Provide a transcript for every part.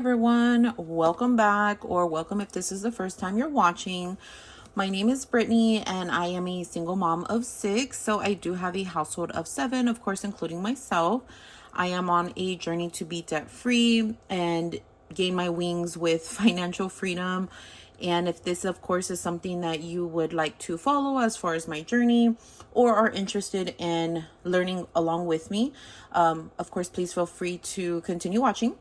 Everyone, welcome back, or welcome if this is the first time you're watching. My name is Brittany and I am a single mom of 6, so I do have a household of 7, of course including myself. I am on a journey to be debt free and gain my wings with financial freedom. And if this of course is something that you would like to follow as far as my journey, or are interested in learning along with me, of course please feel free to continue watching.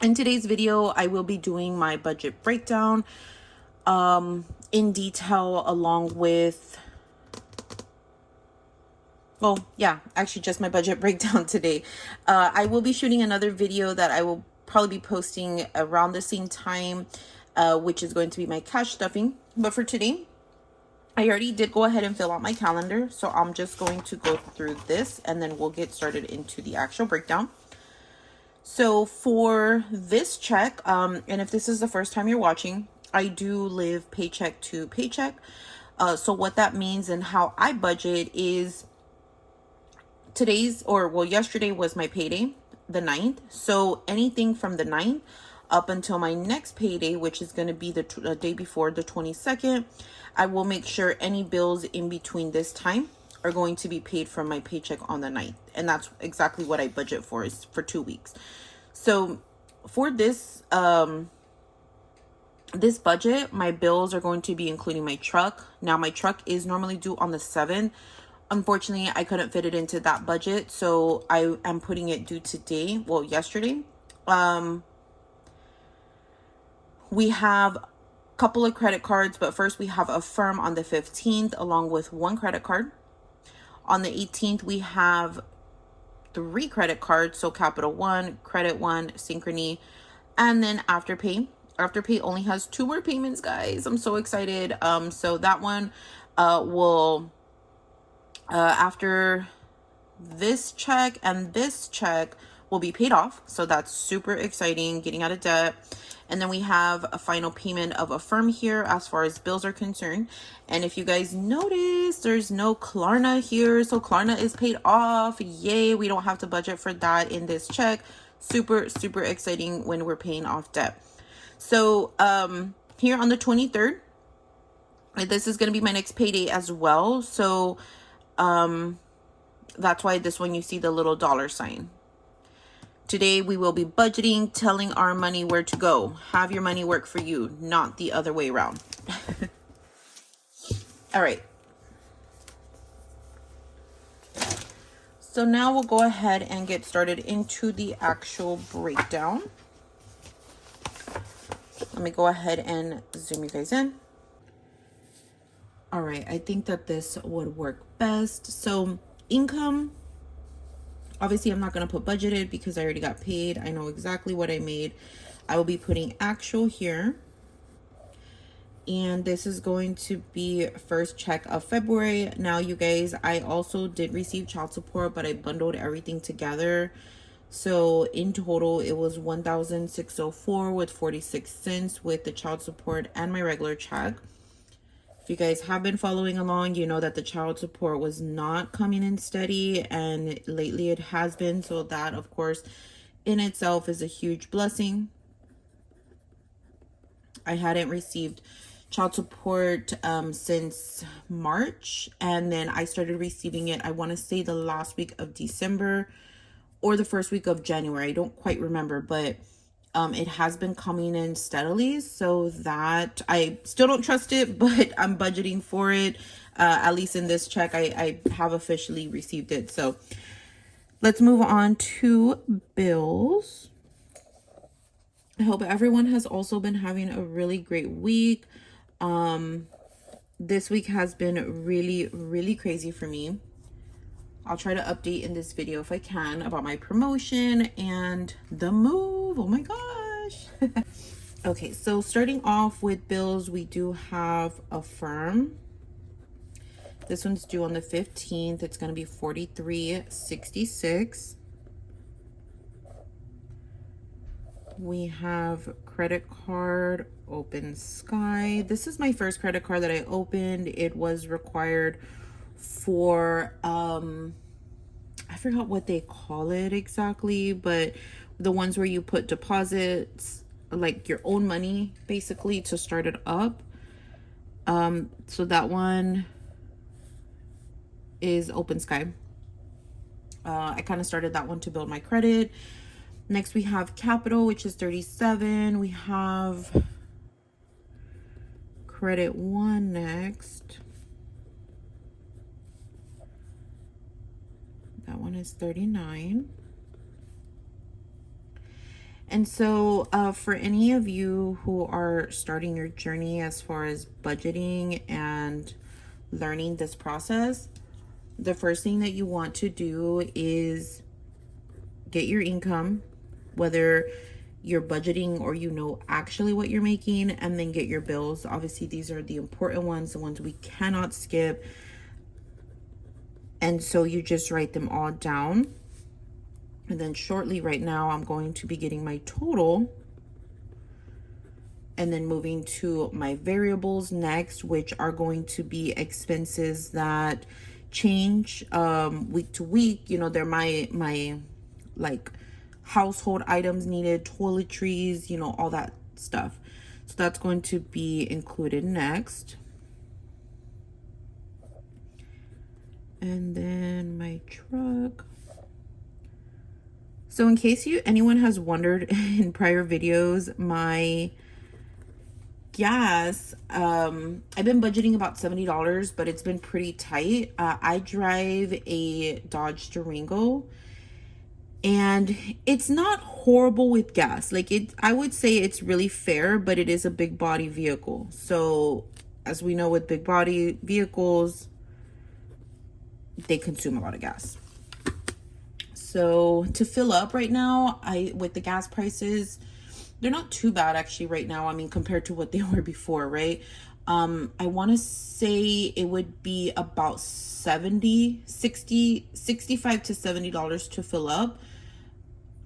In today's video, I will be doing my budget breakdown in detail, along with, actually just my budget breakdown today. I will be shooting another video that I will probably be posting around the same time, which is going to be my cash stuffing. But for today, I already did go ahead and fill out my calendar, so I'm just going to go through this and then we'll get started into the actual breakdown. So for this check, and if this is the first time you're watching, I do live paycheck to paycheck. So what that means and how I budget is yesterday was my payday, the 9th. So anything from the 9th up until my next payday, which is going to be the day before, the 22nd, I will make sure any bills in between this time are going to be paid from my paycheck on the 9th. And that's exactly what I budget for, is for 2 weeks. So for this this budget, my bills are going to be including my truck. Now my truck is normally due on the 7th. Unfortunately, I couldn't fit it into that budget, so I am putting it due today, yesterday. We have a couple of credit cards, but first we have Affirm on the 15th along with one credit card. On the 18th, we have 3 credit cards, so Capital One, Credit One, Synchrony, and then Afterpay. Afterpay only has 2 more payments, guys. I'm so excited. So that one will after this check and this check will be paid off, so that's super exciting, getting out of debt. And then we have a final payment of Affirm here as far as bills are concerned. And if you guys notice, there's no Klarna here, so Klarna is paid off. Yay, we don't have to budget for that in this check. Super exciting when we're paying off debt. So here on the 23rd, this is going to be my next payday as well, so that's why this one you see the little dollar sign. Today we will be budgeting, telling our money where to go. Have your money work for you, not the other way around. All right. So now we'll go ahead and get started into the actual breakdown. Let me go ahead and zoom you guys in. All right, I think that this would work best. So income, obviously I'm not going to put budgeted because I already got paid. I know exactly what I made. I will be putting actual here. And this is going to be first check of February. Now, you guys, I also did receive child support, but I bundled everything together. So in total, it was $1,604 with 46 cents with the child support and my regular check. If you guys have been following along, you know that the child support was not coming in steady, and lately it has been. So that, of course, in itself is a huge blessing. I hadn't received child support since March, and then I started receiving it, I want to say the last week of December or the first week of January. I don't quite remember, but it has been coming in steadily, so that I still don't trust it, but I'm budgeting for it. At least in this check, I have officially received it. So let's move on to bills. I hope everyone has also been having a really great week. This week has been really crazy for me. I'll try to update in this video if I can about my promotion and the move. Oh my gosh. Okay, so starting off with bills, we do have Affirm. This one's due on the 15th. It's going to be $43.66. We have credit card, Open Sky. This is my first credit card that I opened. It was required for I forgot what they call it exactly, but the ones where you put deposits, like your own money basically to start it up. So that one is Open Sky. I kind of started that one to build my credit. Next we have Capital, which is 37. We have Credit One next. That one is 39. And so for any of you who are starting your journey as far as budgeting and learning this process, the first thing that you want to do is get your income, whether you're budgeting or you know actually what you're making, and then get your bills. Obviously, these are the important ones, the ones we cannot skip. And so you just write them all down. And then shortly right now, I'm going to be getting my total and then moving to my variables next, which are going to be expenses that change week to week. You know, they're my like household items needed, toiletries, you know, all that stuff. So that's going to be included next. And then my truck. So in case anyone has wondered in prior videos, my gas, I've been budgeting about $70, but it's been pretty tight. I drive a Dodge Durango, and it's not horrible with gas. Like I would say it's really fair, but it is a big body vehicle. So as we know with big body vehicles, they consume a lot of gas. So to fill up right now, with the gas prices, they're not too bad actually right now. I mean, compared to what they were before, right? I want to say it would be about $65 to $70 to fill up.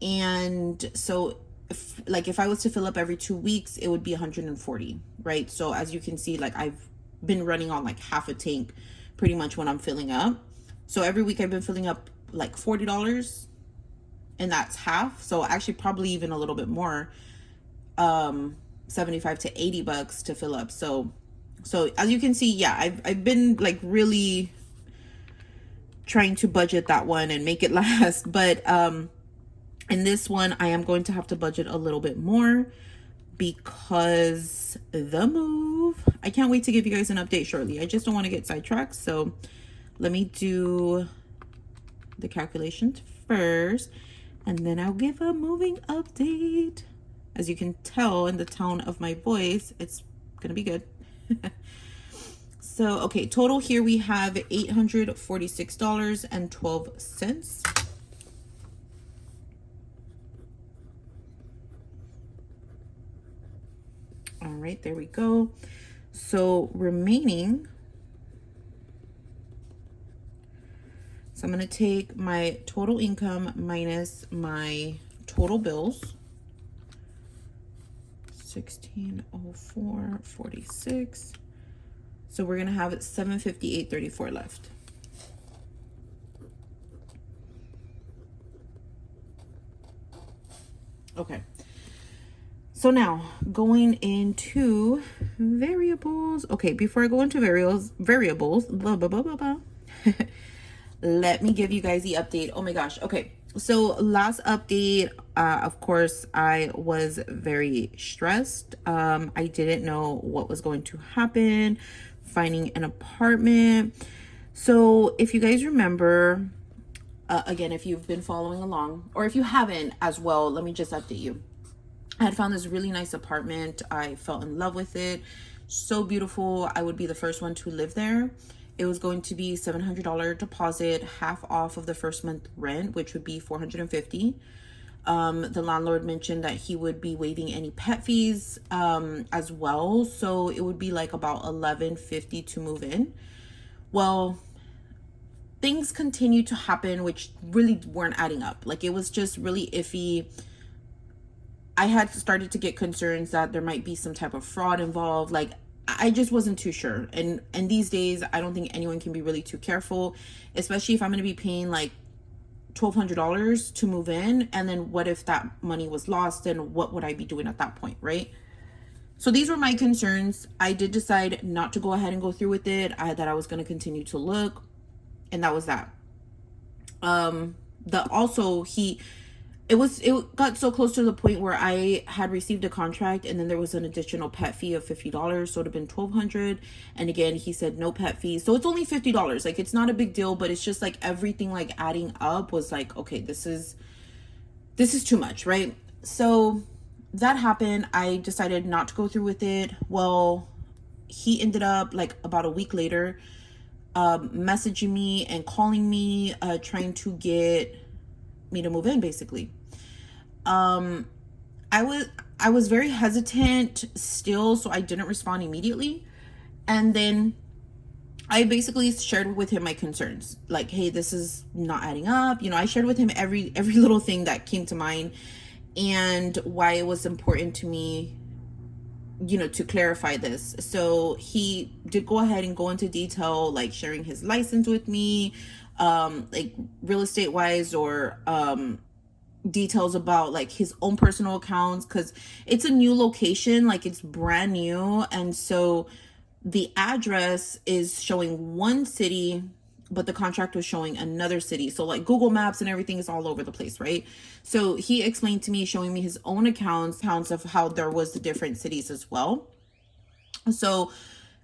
And so if I was to fill up every 2 weeks, it would be 140, right? So as you can see, like I've been running on like half a tank pretty much when I'm filling up. So every week I've been filling up like $40, and that's half. So actually probably even a little bit more, 75 to $80 to fill up. So as you can see, yeah, I've been like really trying to budget that one and make it last. But in this one, I am going to have to budget a little bit more because the move. I can't wait to give you guys an update shortly. I just don't want to get sidetracked. So let me do the calculations first, and then I'll give a moving update. As you can tell in the tone of my voice, it's gonna be good. So, okay, total here we have $846.12. All right, there we go. So remaining, so I'm going to take my total income minus my total bills. 1604.46. So we're going to have $758.34 left. Okay. So now going into variables. Okay, before I go into variables, blah, blah, blah, blah, blah. Let me give you guys the update. Oh my gosh. Okay. So last update, of course, I was very stressed. I didn't know what was going to happen, finding an apartment. So if you guys remember, again, if you've been following along, or if you haven't as well, let me just update you. I had found this really nice apartment. I fell in love with it. So beautiful. I would be the first one to live there. It was going to be $700 deposit, half off of the first month rent, which would be $450. The landlord mentioned that he would be waiving any pet fees as well. So it would be like about $1,150 to move in. Well, things continued to happen, which really weren't adding up. Like it was just really iffy. I had started to get concerns that there might be some type of fraud involved. Like I just wasn't too sure. And these days, I don't think anyone can be really too careful, especially if I'm going to be paying like $1,200 to move in, and then what if that money was lost, and what would I be doing at that point, right? So these were my concerns. I did decide not to go ahead and go through with it. That I was going to continue to look, and that was that. The also he it got so close to the point where I had received a contract, and then there was an additional pet fee of $50, so it would have been $1,200. And again, he said no pet fee, so it's only $50. Like, it's not a big deal, but it's just like everything like adding up was like, okay, this is too much, right? So that happened. I decided not to go through with it. Well, he ended up like about a week later messaging me and calling me, trying to get me to move in, basically. I was very hesitant still, so I didn't respond immediately. And then I basically shared with him my concerns, like, hey, this is not adding up. I shared with him every little thing that came to mind, and why it was important to me, to clarify this. So he did go ahead and go into detail, like sharing his license with me, like real estate wise, or details about like his own personal accounts, because it's a new location, like it's brand new. And so the address is showing one city, but the contract was showing another city. So like Google Maps and everything is all over the place, right? So he explained to me, showing me his own accounts of how there was the different cities as well. So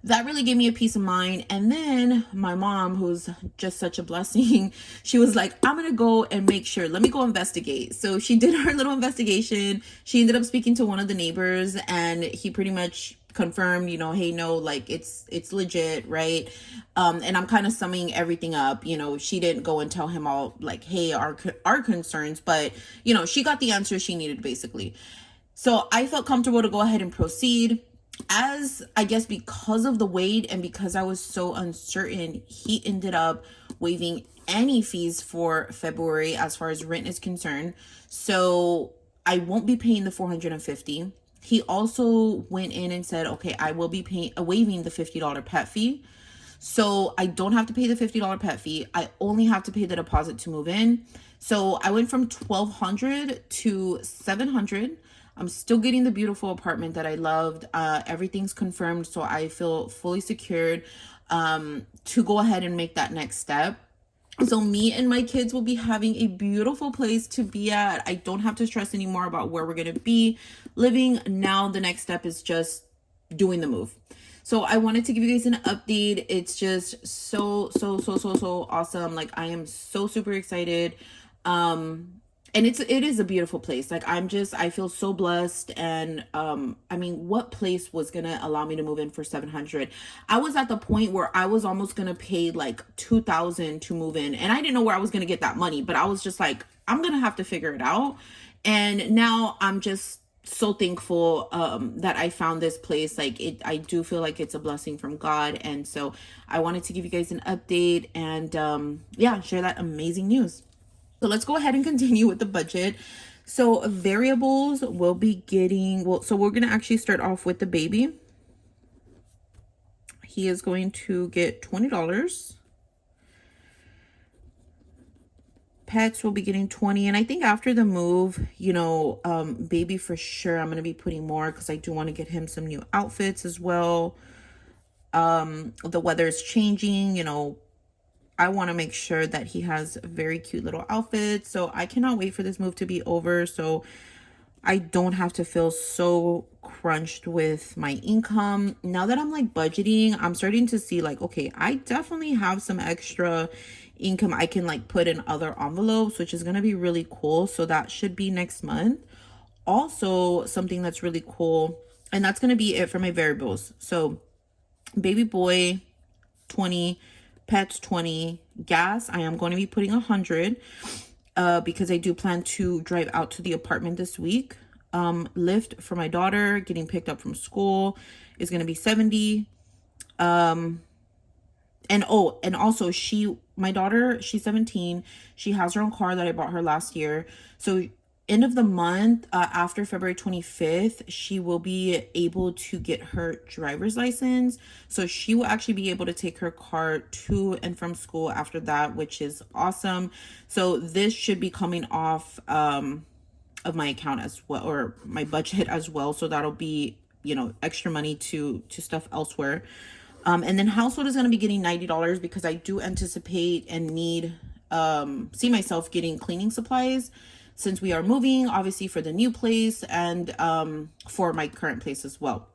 that really gave me a peace of mind. And then my mom, who's just such a blessing, she was like, I'm going to go and make sure, let me go investigate. So she did her little investigation. She ended up speaking to one of the neighbors, and he pretty much confirmed, hey, no, like it's legit, right? And I'm kind of summing everything up. She didn't go and tell him all like, hey, our concerns, but she got the answers she needed, basically. So I felt comfortable to go ahead and proceed. As I guess because of the wait and because I was so uncertain, he ended up waiving any fees for February as far as rent is concerned. So I won't be paying the $450. He also went in and said, okay, I will be waiving the $50 pet fee. So I don't have to pay the $50 pet fee. I only have to pay the deposit to move in. So I went from $1,200 to $700. I'm still getting the beautiful apartment that I loved. Everything's confirmed, so I feel fully secured to go ahead and make that next step. So me and my kids will be having a beautiful place to be at. I don't have to stress anymore about where we're going to be living. Now the next step is just doing the move. So I wanted to give you guys an update. It's just so awesome. Like, I am so super excited. And it is a beautiful place. Like, I feel so blessed. And I mean, what place was gonna allow me to move in for $700? I was at the point where I was almost gonna pay like $2,000 to move in, and I didn't know where I was gonna get that money, but I was just like, I'm gonna have to figure it out. And now I'm just so thankful that I found this place. Like, I do feel like it's a blessing from God. And so I wanted to give you guys an update and yeah, share that amazing news. So let's go ahead and continue with the budget. So variables will be getting, so we're going to actually start off with the baby. He is going to get $20. Pets will be getting 20. And I think after the move, baby, for sure, I'm going to be putting more, because I do want to get him some new outfits as well. The weather is changing, I want to make sure that he has very cute little outfits. So I cannot wait for this move to be over, so I don't have to feel so crunched with my income. Now that I'm like budgeting, I'm starting to see like, okay, I definitely have some extra income I can like put in other envelopes, which is going to be really cool. So that should be next month. Also, something that's really cool, and that's going to be it for my variables. So baby boy, 20, pets 20, gas I am going to be putting 100 because I do plan to drive out to the apartment this week. Lyft for my daughter getting picked up from school is going to be 70. And also my daughter, she's 17. She has her own car that I bought her last year. So end of the month, after February 25th, she will be able to get her driver's license. So she will actually be able to take her car to and from school after that, which is awesome. So this should be coming off of my account as well, or my budget as well. So that'll be, you know, extra money to stuff elsewhere. And then household is going to be getting $90 because I do anticipate and need see myself getting cleaning supplies since we are moving, obviously for the new place and for my current place as well.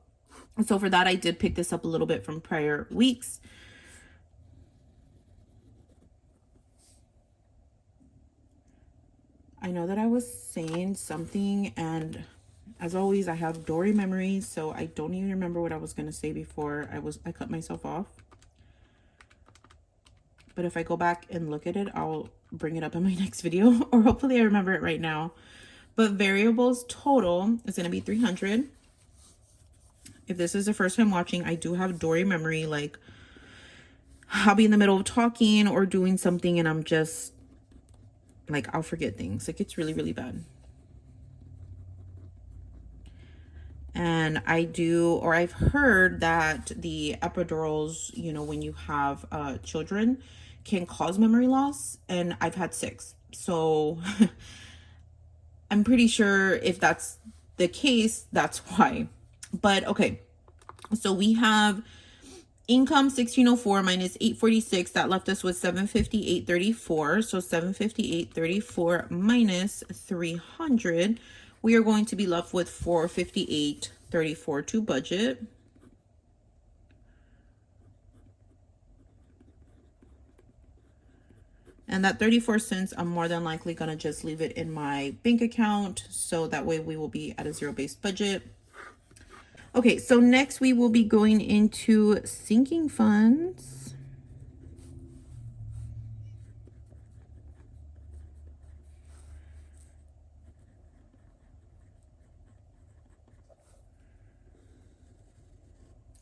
So for that, I did pick this up a little bit from prior weeks. I know that I was saying something, and as always, I have Dory memories, so I don't even remember what I was going to say before I cut myself off. But if I go back and look at it, I'll bring it up in my next video, or hopefully I remember it right now. But variables total is going to be 300. If this is the first time watching, I do have Dory memory. Like, I'll be in the middle of talking or doing something and I'm just like, I'll forget things. Like, it's really, really bad. And I've heard that the epidurals, you know, when you have children, can cause memory loss. And I've had 6. So I'm pretty sure if that's the case, that's why. But okay, so we have income 1604 minus 846. That left us with 758.34. So 758.34 minus 300. We are going to be left with 458.34 to budget. And that 34 cents, I'm more than likely going to just leave it in my bank account. So that way we will be at a zero-based budget. Okay, so next we will be going into sinking funds.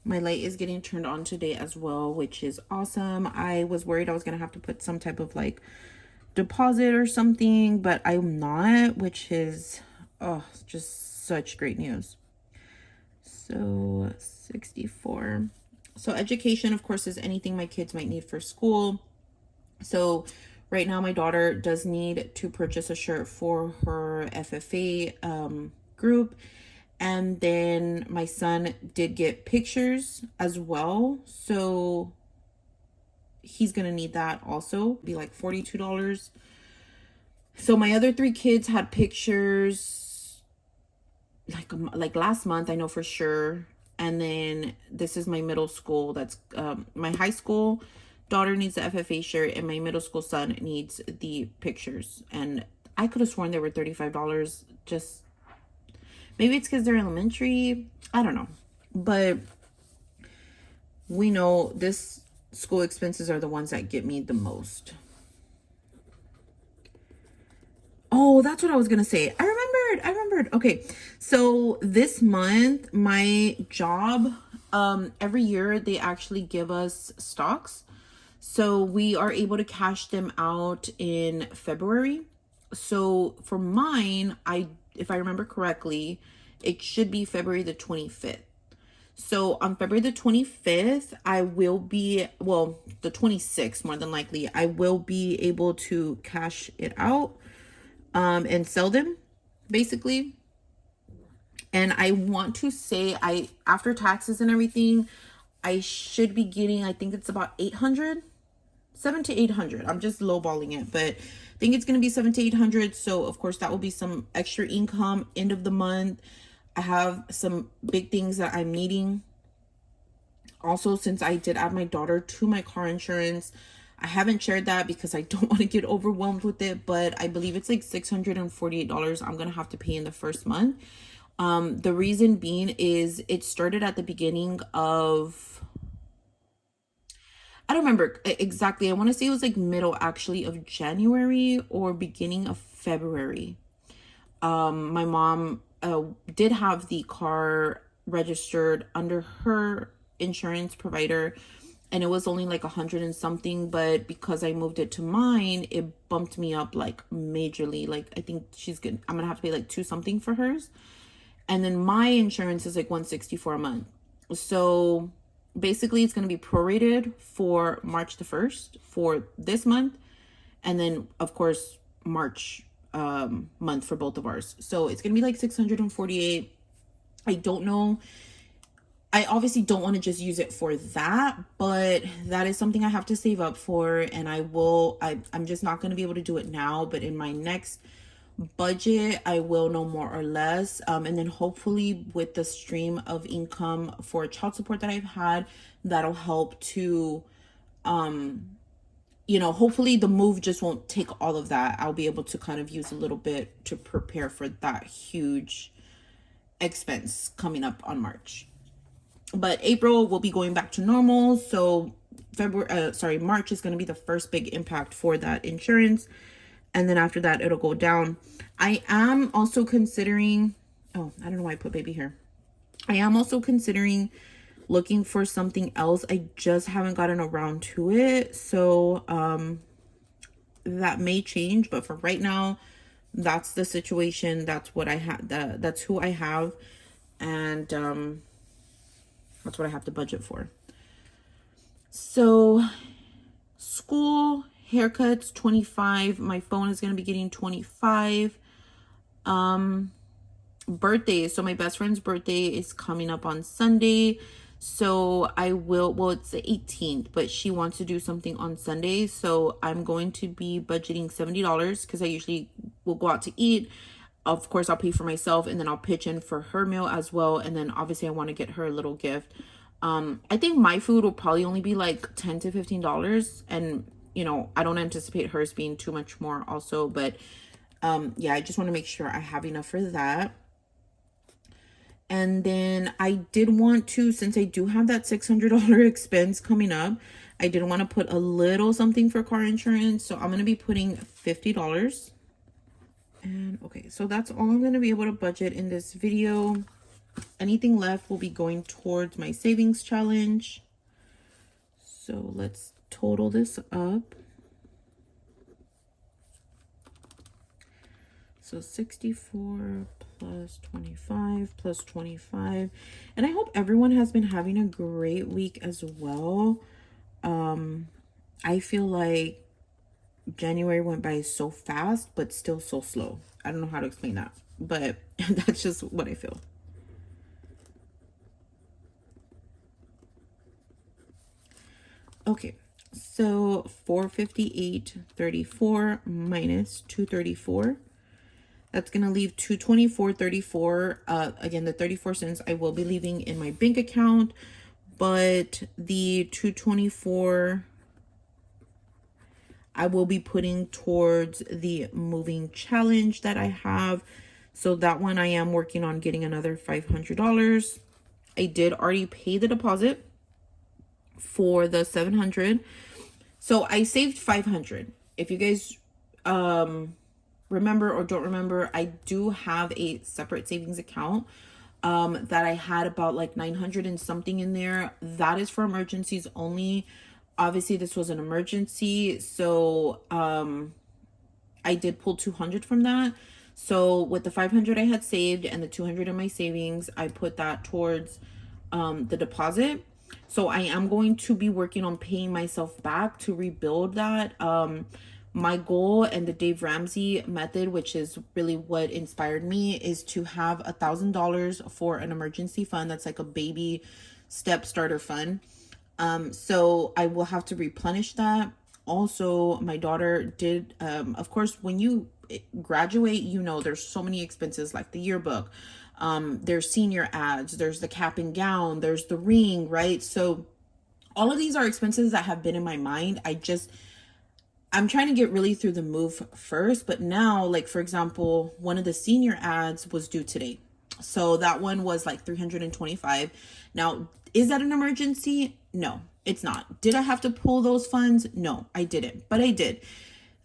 My light is getting turned on today as well, which is awesome. I was worried I was going to have to put some type of like deposit or something, but I'm not, which is just such great news. So 64. So education, of course, is anything my kids might need for school. So right now my daughter does need to purchase a shirt for her FFA group. And then my son did get pictures as well. So he's going to need that also. Be like $42. So my other 3 kids had pictures like last month, I know for sure. And then this is my middle school. That's my high school daughter needs the FFA shirt and my middle school son needs the pictures. And I could have sworn they were $35. Just maybe it's because they're elementary. I don't know. But we know this school expenses are the ones that get me the most. Oh, that's what I was going to say. I remembered. Okay. So this month, my job, every year they actually give us stocks. So we are able to cash them out in February. So for mine, if I remember correctly, it should be February the 25th. So on February the 25th, I will be, well, the 26th, more than likely, I will be able to cash it out and sell them, basically. And I want to say, after taxes and everything, I should be getting, I think it's about 800, 700 to 800. I'm just lowballing it, but I think it's going to be 700 to 800. So of course that will be some extra income end of the month. I have some big things that I'm needing. Also, since I did add my daughter to my car insurance, I haven't shared that because I don't want to get overwhelmed with it, but I believe it's like $648 I'm going to have to pay in the first month. The reason being is it started at the beginning of, I don't remember exactly. I want to say it was like middle actually of January or beginning of February. My mom did have the car registered under her insurance provider, and it was only like 100 and something, but because I moved it to mine, it bumped me up like majorly. Like I think I'm gonna have to pay like 2 something for hers, and then my insurance is like 164 a month. So basically it's going to be prorated for March the 1st for this month, and then of course March month for both of ours. So it's going to be like 648. I don't know. I obviously don't want to just use it for that, but that is something I have to save up for, and I'm just not going to be able to do it now, but in my next budget I will know more or less, and then hopefully with the stream of income for child support that I've had, that'll help to hopefully the move just won't take all of that. I'll be able to kind of use a little bit to prepare for that huge expense coming up on March. But April will be going back to normal, so March is going to be the first big impact for that insurance, and then after that it'll go down. I am also considering, oh, I don't know why I put baby here. I am also considering looking for something else. I just haven't gotten around to it, so that may change, but for right now that's the situation. That's what I have. That's who I have, and that's what I have to budget for. So school, haircuts, 25. My phone is going to be getting 25. Birthdays. So my best friend's birthday is coming up on Sunday. So it's the 18th, but she wants to do something on Sunday. So I'm going to be budgeting $70 because I usually will go out to eat. Of course, I'll pay for myself, and then I'll pitch in for her meal as well. And then obviously I want to get her a little gift. I think my food will probably only be like $10 to $15. And, I don't anticipate hers being too much more also. But yeah, I just want to make sure I have enough for that. And then I did want to, since I do have that $600 expense coming up, I did want to put a little something for car insurance. So I'm going to be putting $50. And okay, so that's all I'm going to be able to budget in this video. Anything left will be going towards my savings challenge. So let's total this up. So 64 plus 25 plus 25. And I hope everyone has been having a great week as well. I feel like January went by so fast, but still so slow. I don't know how to explain that, but that's just what I feel. Okay, so 458.34 minus 234. That's going to leave 224.34. Again, the 34 cents I will be leaving in my bank account, but the 224 I will be putting towards the moving challenge that I have. So that one I am working on getting another $500. I did already pay the deposit for the 700. So I saved 500. If you guys remember or don't remember, I do have a separate savings account that I had about like 900 and something in there. That is for emergencies only. Obviously this was an emergency, so I did pull 200 from that. So with the 500 I had saved and the 200 in my savings, I put that towards the deposit. So I am going to be working on paying myself back to rebuild that. My goal and the Dave Ramsey method, which is really what inspired me, is to have $1,000 for an emergency fund. That's like a baby step starter fund. So I will have to replenish that. Also, my daughter did, of course, when you graduate, there's so many expenses like the yearbook. There's senior ads, there's the cap and gown, there's the ring, right? So all of these are expenses that have been in my mind. I'm trying to get really through the move first, but now, like, for example, one of the senior ads was due today. So that one was like $325. Now, is that an emergency? No, it's not. Did I have to pull those funds? No, I didn't, but I did.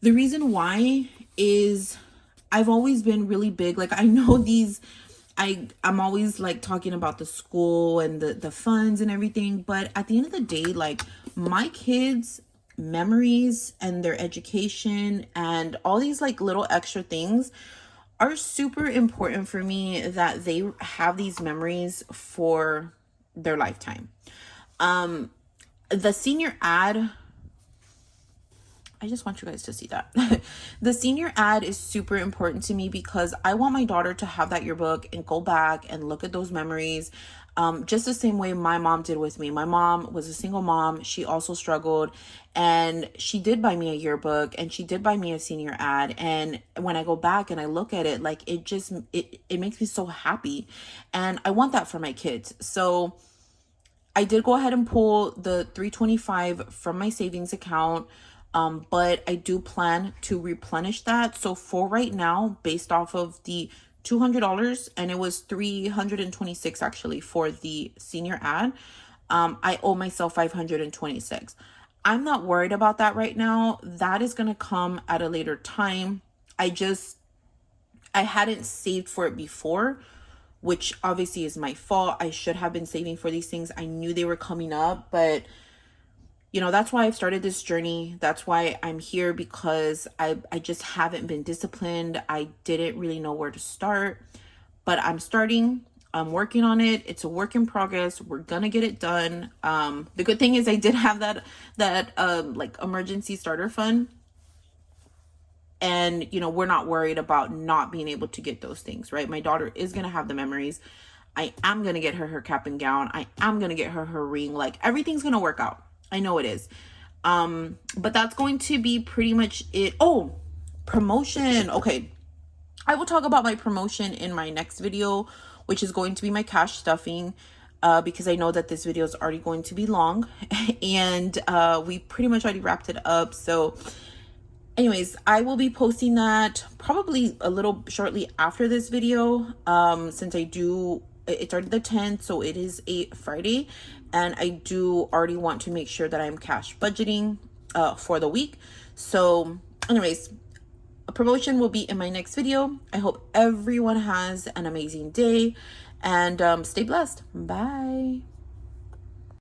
The reason why is I've always been really big. Like, I know I'm always like talking about the school and the funds and everything, but at the end of the day, like my kids' memories and their education and all these like little extra things are super important for me, that they have these memories for their lifetime. The senior ad, I just want you guys to see that. The senior ad is super important to me because I want my daughter to have that yearbook and go back and look at those memories. Just the same way my mom did with me. My mom was a single mom. She also struggled, and she did buy me a yearbook and she did buy me a senior ad. And when I go back and I look at it, like it makes me so happy. And I want that for my kids. So I did go ahead and pull the $325 from my savings account. But I do plan to replenish that. So for right now, based off of the $200, and it was $326 actually for the senior ad, I owe myself $526. I'm not worried about that right now. That is going to come at a later time. I hadn't saved for it before, which obviously is my fault. I should have been saving for these things. I knew they were coming up, but that's why I've started this journey. That's why I'm here, because I just haven't been disciplined. I didn't really know where to start, but I'm starting. I'm working on it. It's a work in progress. We're gonna get it done. The good thing is I did have that like emergency starter fund, and we're not worried about not being able to get those things, right? My daughter is gonna have the memories. I am gonna get her cap and gown. I am gonna get her ring. Like, everything's gonna work out. I know it is. But that's going to be pretty much it. Oh, promotion. Okay. I will talk about my promotion in my next video, which is going to be my cash stuffing, because I know that this video is already going to be long and we pretty much already wrapped it up. So anyways, I will be posting that probably a little shortly after this video, since it's already the 10th, so it is a Friday, and I do already want to make sure that I'm cash budgeting for the week. So anyways, a promotion will be in my next video. I hope everyone has an amazing day, and stay blessed. Bye.